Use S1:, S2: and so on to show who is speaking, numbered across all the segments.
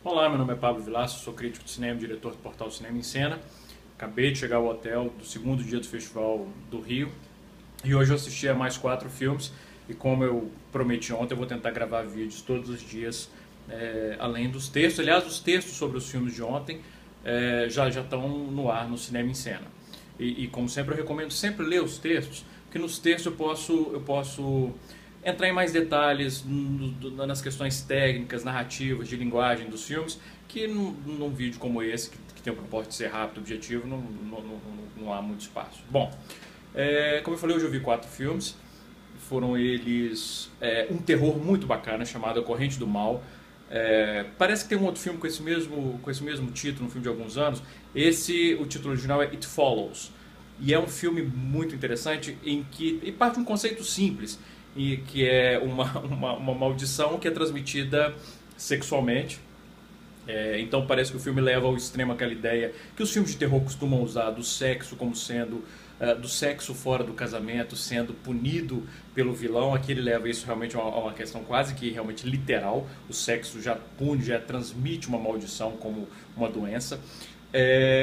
S1: Olá, meu nome é Pablo Vilaça, sou crítico de cinema, diretor do portal Cinema em Cena. Acabei de chegar ao hotel do segundo dia do Festival do Rio e hoje eu assisti a mais 4 filmes e como eu prometi ontem, eu vou tentar gravar vídeos todos os dias, além dos textos. Aliás, os textos sobre os filmes de ontem já estão no ar no Cinema em Cena. E como sempre, eu recomendo sempre ler os textos, porque nos textos eu posso entrar em mais detalhes nas questões técnicas, narrativas, de linguagem dos filmes, que num vídeo como esse, que tem o propósito de ser rápido, objetivo, não há muito espaço. Bom, como eu falei, hoje eu vi 4 filmes. Foram eles um terror muito bacana chamado A Corrente do Mal. Parece que tem um outro filme com esse mesmo título, um filme de alguns anos. O título original é It Follows. E é um filme muito interessante em que ele parte de um conceito simples, e que é uma maldição que é transmitida sexualmente. Então parece que o filme leva ao extremo aquela ideia que os filmes de terror costumam usar do sexo como sendo do sexo fora do casamento sendo punido pelo vilão. Aqui ele leva isso realmente a uma questão quase que realmente literal. O sexo já pune, já transmite uma maldição como uma doença.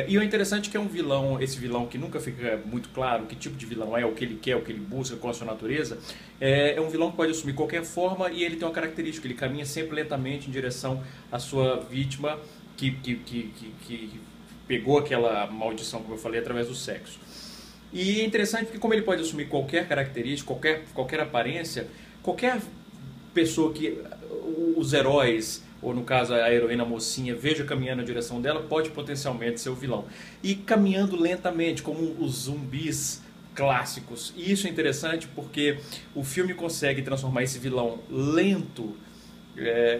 S1: E o interessante é que é um vilão, esse vilão que nunca fica muito claro que tipo de vilão é, o que ele quer, o que ele busca, qual a sua natureza. É um vilão que pode assumir qualquer forma e ele tem uma característica: ele caminha sempre lentamente em direção à sua vítima que pegou aquela maldição, como eu falei, através do sexo. E é interessante porque como ele pode assumir qualquer característica, qualquer aparência, qualquer pessoa que os heróis, ou no caso a heroína mocinha, veja caminhando na direção dela, pode potencialmente ser o vilão. E caminhando lentamente, como os zumbis clássicos. E isso é interessante porque o filme consegue transformar esse vilão lento,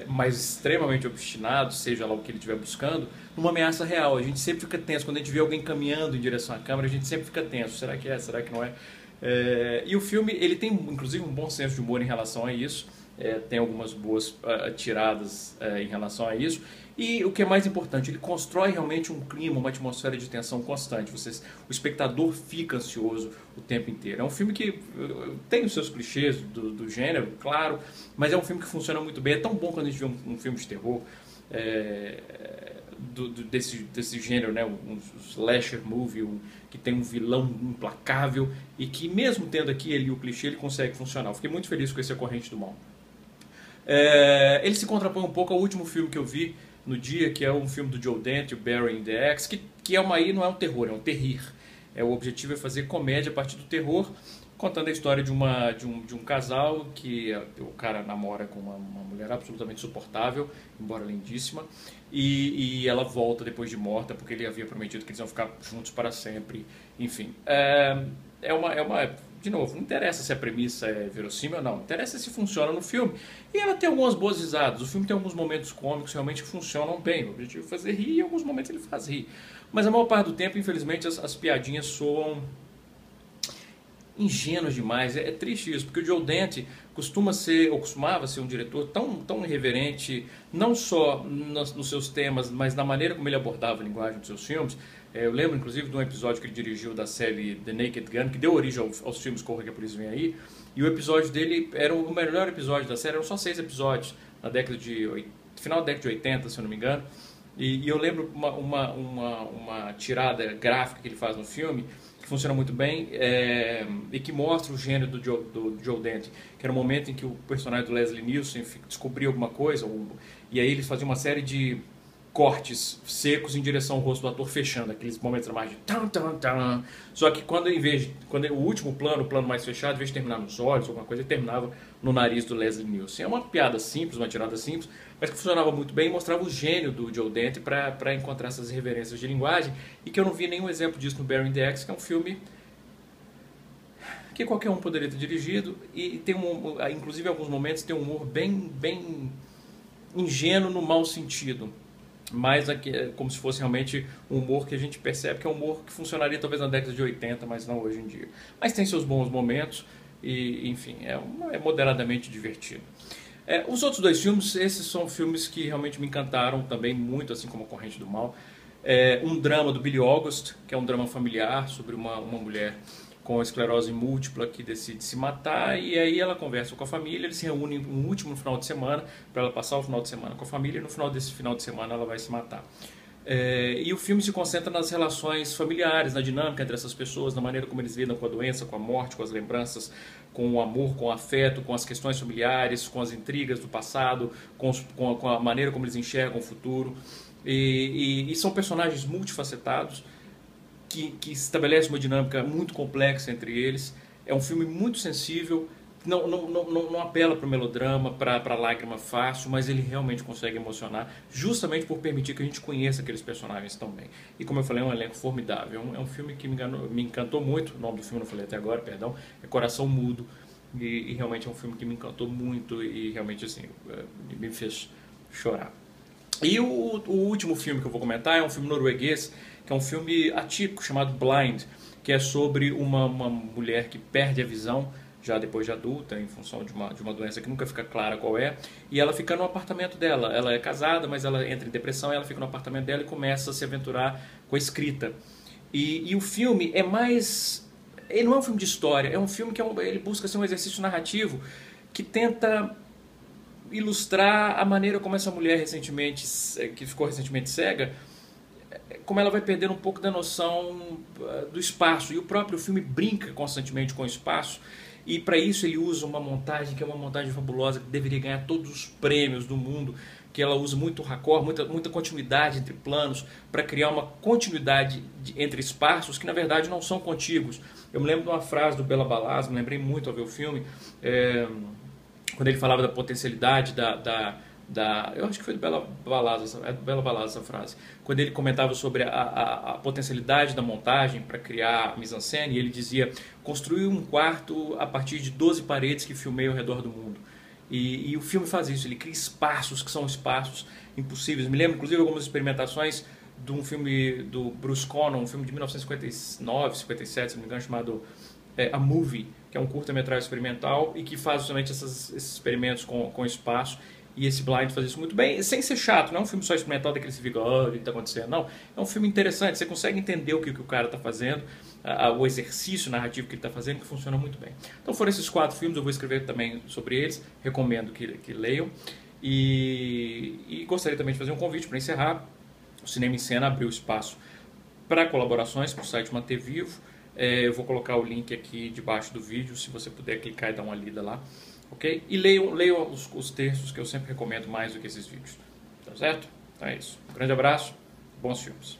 S1: mas extremamente obstinado, seja lá o que ele estiver buscando, numa ameaça real. A gente sempre fica tenso. Quando a gente vê alguém caminhando em direção à câmera, a gente sempre fica tenso. Será que é? Será que não é? E o filme ele tem inclusive um bom senso de humor em relação a isso. Tem algumas boas tiradas em relação a isso. E o que é mais importante, ele constrói realmente um clima, uma atmosfera de tensão constante. O espectador fica ansioso o tempo inteiro. É um filme que tem os seus clichês do gênero, claro, mas é um filme que funciona muito bem. É tão bom quando a gente vê um filme de terror desse gênero, né? Um slasher movie, que tem um vilão implacável e que mesmo tendo aqui ele o clichê, ele consegue funcionar. Eu fiquei muito feliz com esse A Corrente do Mal. Ele se contrapõe um pouco ao último filme que eu vi no dia, que é um filme do Joe Dante, o Burying the Ex, que aí não é um terror, é um terrir. O objetivo é fazer comédia a partir do terror, contando a história de um casal que o cara namora com uma mulher absolutamente insuportável, embora lindíssima, e ela volta depois de morta, porque ele havia prometido que eles iam ficar juntos para sempre. Enfim, de novo, não interessa se a premissa é verossímil ou não, interessa se funciona no filme. E ela tem algumas boas risadas. O filme tem alguns momentos cômicos realmente que funcionam bem. O objetivo é fazer rir e em alguns momentos ele faz rir. Mas a maior parte do tempo, infelizmente, as piadinhas soam ingênuos demais. É triste isso, porque o Joe Dante costumava ser um diretor tão irreverente, não só nos seus temas, mas na maneira como ele abordava a linguagem dos seus filmes. Eu lembro, inclusive, de um episódio que ele dirigiu da série The Naked Gun, que deu origem aos filmes Corra que a Polícia Vem Aí, e o episódio dele era o melhor episódio da série. Eram só 6 episódios, final da década de 80, se eu não me engano, e eu lembro uma tirada gráfica que ele faz no filme, que funciona muito bem, e que mostra o gênero do Joe Dante, que era o momento em que o personagem do Leslie Nielsen descobria alguma coisa, e aí eles faziam uma série de cortes secos em direção ao rosto do ator, fechando aqueles momentos mais de tan, tan, tan. Só que quando o último plano, o plano mais fechado, em vez de terminar nos olhos, alguma coisa, ele terminava no nariz do Leslie Nielsen. É uma piada simples, uma tirada simples, mas que funcionava muito bem e mostrava o gênio do Joe Dante para encontrar essas referências de linguagem, e que eu não vi nenhum exemplo disso no Burying the Ex, que é um filme que qualquer um poderia ter dirigido, e tem inclusive em alguns momentos tem um humor bem ingênuo no mau sentido, mas como se fosse realmente um humor que a gente percebe que é um humor que funcionaria talvez na década de 80, mas não hoje em dia. Mas tem seus bons momentos e, enfim, é moderadamente divertido. Os outros 2 filmes, esses são filmes que realmente me encantaram também muito, assim como A Corrente do Mal. Um drama do Billy August, que é um drama familiar sobre uma mulher com esclerose múltipla que decide se matar, e aí ela conversa com a família, eles se reúnem um último final de semana para ela passar o final de semana com a família, e no final desse final de semana ela vai se matar. E o filme se concentra nas relações familiares, na dinâmica entre essas pessoas, na maneira como eles lidam com a doença, com a morte, com as lembranças, com o amor, com o afeto, com as questões familiares, com as intrigas do passado, com a maneira como eles enxergam o futuro. E são personagens multifacetados que estabelecem uma dinâmica muito complexa entre eles. É um filme muito sensível, não apela para o melodrama, para a lágrima fácil, mas ele realmente consegue emocionar, justamente por permitir que a gente conheça aqueles personagens tão bem. E como eu falei, é um elenco formidável. É um filme que me encantou muito. O nome do filme eu não falei até agora, perdão, é Coração Mudo. E realmente é um filme que me encantou muito e realmente assim, me fez chorar. E o último filme que eu vou comentar é um filme norueguês, que é um filme atípico chamado Blind, que é sobre uma mulher que perde a visão já depois de adulta, em função de uma doença que nunca fica clara qual é, e ela fica no apartamento dela. Ela é casada, mas ela entra em depressão, e ela fica no apartamento dela e começa a se aventurar com a escrita. E o filme é mais... Ele não é um filme de história, é um filme que ele busca ser um exercício narrativo que tenta ilustrar a maneira como essa mulher que ficou recentemente cega, como ela vai perdendo um pouco da noção do espaço. E o próprio filme brinca constantemente com o espaço, e para isso ele usa uma montagem que é uma montagem fabulosa, que deveria ganhar todos os prêmios do mundo, que ela usa muito raccord, muita continuidade entre planos, para criar uma continuidade entre espaços que na verdade não são contíguos. Eu me lembro de uma frase do Bela Balaz, me lembrei muito ao ver o filme, quando ele falava da potencialidade eu acho que foi do Bela Balaz, essa frase, quando ele comentava sobre a potencialidade da montagem para criar a mise-en-scène, e ele dizia: construir um quarto a partir de 12 paredes que filmei ao redor do mundo. E o filme faz isso, ele cria espaços que são espaços impossíveis. Me lembro inclusive algumas experimentações de um filme do Bruce Conner, um filme de 1959, 57, se não me engano, chamado A Movie, que é um curta-metragem experimental e que faz justamente esses experimentos com espaço. E esse Blind faz isso muito bem, sem ser chato. Não é um filme só experimental daquele que você fica, o que está acontecendo? Não, é um filme interessante, você consegue entender o que o cara está fazendo, o exercício narrativo que ele está fazendo, que funciona muito bem. Então foram esses 4 filmes, eu vou escrever também sobre eles, recomendo que leiam. E gostaria também de fazer um convite para encerrar. O Cinema em Cena abriu espaço para colaborações para o site Manter Vivo. Eu vou colocar o link aqui debaixo do vídeo, se você puder clicar e dar uma lida lá. Ok? E leiam os textos, que eu sempre recomendo mais do que esses vídeos. Tá certo? Então é isso. Um grande abraço, bons filmes.